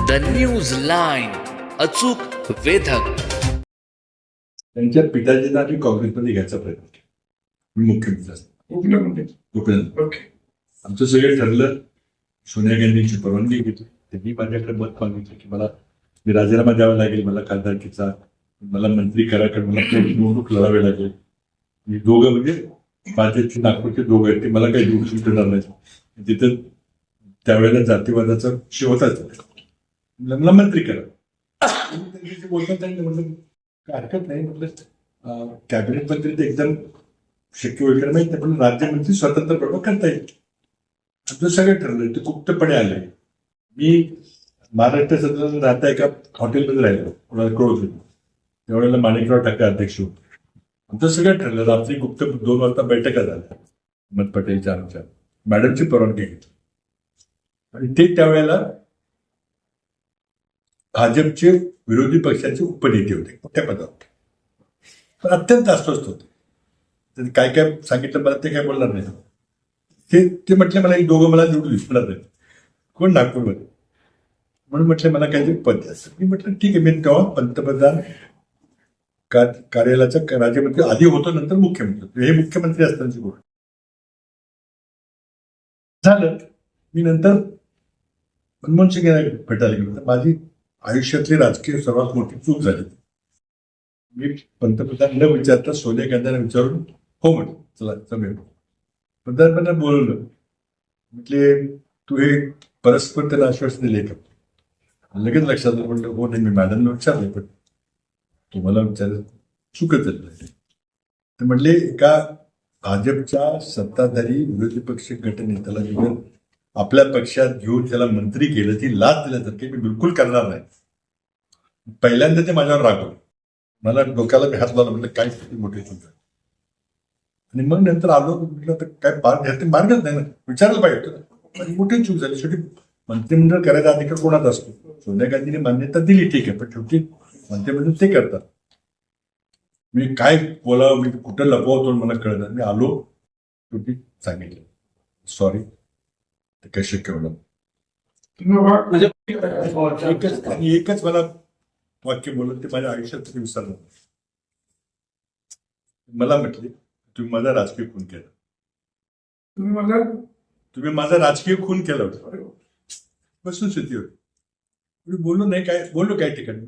The news line, अचूक वेधक. त्यांच्या पिताजींना आम्ही काँग्रेसमध्ये घ्यायचा प्रयत्न केला. मी मुख्यमंत्री असतो ओके. आमचं सगळं ठरलं. सोनिया गांधींची परवानगी घेतली. त्यांनी माझ्याकडे मत मागितलं की मी राजीनामा द्यावा लागेल, मला खासदारकीचा, मला मंत्री करा, कारण मला निवडणूक लढावी लागेल. मी दोघं म्हणजे भाजपचे नागपूरचे दोघं आहेत, ते मला काही निवडणूक देणार नाही. तिथं त्यावेळेला जातीवादाचा विषय होताच. मला मंत्री करा. त्यांच्याशी बोलताना त्यांनी म्हटलं काय हरकत नाही, म्हटलं कॅबिनेट मंत्री ते एकदम शक्य होईल का माहिती, पण राज्यमंत्री स्वतंत्रपणे करता येईल. आमचं सगळं ठरलं, ते गुप्तपणे आलंय. मी महाराष्ट्र सरकारला राहता एका हॉटेलमध्ये राहिलो, कोणाला कळत होतो. त्यावेळेला माणिकराव ठाकरे अध्यक्ष होते. आमचं सगळं ठरलं. रात्री गुप्त 2 वाजता बैठका झाल्या अहमद पटेलच्या आमच्या. मॅडमची परवानगी घेतली आणि ते त्यावेळेला भाजपचे विरोधी पक्षाचे उपनेते होते, मोठ्या पदावर, पण अत्यंत अस्वस्थ होते. त्यांनी काय काय सांगितलं मला ते काय बोलणार नाही. ते म्हटले मला एक दोघं मला निवडून दिसणार नाही, कोण नागपूरमध्ये, म्हणून म्हटलं मला काहीतरी पद द्यायचं. मी म्हटलं ठीक आहे. मी तेव्हा पंतप्रधान कार्यालयाचा राज्यमंत्री आधी होतो, नंतर मुख्यमंत्री. हे मुख्यमंत्री असतानाची गोष्ट झालं. मी नंतर मनमोहन सिंग यांना भेटायला गेलो. तर माझी आयुष्यातली राजकीय सर्वात मोठी चूक झाली. मी पंतप्रधान न विचारता सोनिया गांधींना विचारून हो म्हटलं, चला जमेल. पंतप्रधानांना बोलवलं, म्हटले तू हे परस्पर त्याला आश्वासन दिले का? लगेच लक्षात आलं. म्हटलं हो नाही, मी मॅडमला विचारले, पण तुम्हाला विचारलं चुकत झालं. तर म्हटले एका भाजपच्या सत्ताधारी विरोधी पक्ष गटनेत्याला जर आपल्या पक्षात घेऊन त्याला मंत्री केलं, ती लाच दिल्यासारखी मी बिलकुल करणार नाही. पहिल्यांदा ते माझ्यावर रागवलं. मला डोक्याला मी हात लावला, म्हटलं काय मोठी चूक आहे. आणि मग नंतर आलो, म्हटलं तर काय मार्गच नाही ना, विचारायला पाहिजे होतं. मोठी चूक झाली. शेवटी मंत्रिमंडळ करायचा अधिकार कोणाचा असतो? सोनिया गांधीने मान्यता दिली, ठीक आहे, पण शेवटी मंत्रिमंडळ ते करतात. मी काय बोलावं, मी कुठं लपवतो मला कळलं. मी आलो, शेवटी सांगितलं सॉरी, ते काय शक्य होणार. एकच मला वाक्य बोलत ते माझ्या आयुष्यात विसरलं. मला म्हटले तुम्ही माझा राजकीय खून केला. तुम्ही माझा राजकीय खून केला होता. बसून स्थिती होती. बोललो नाही, काय बोललो काय ठिकाणी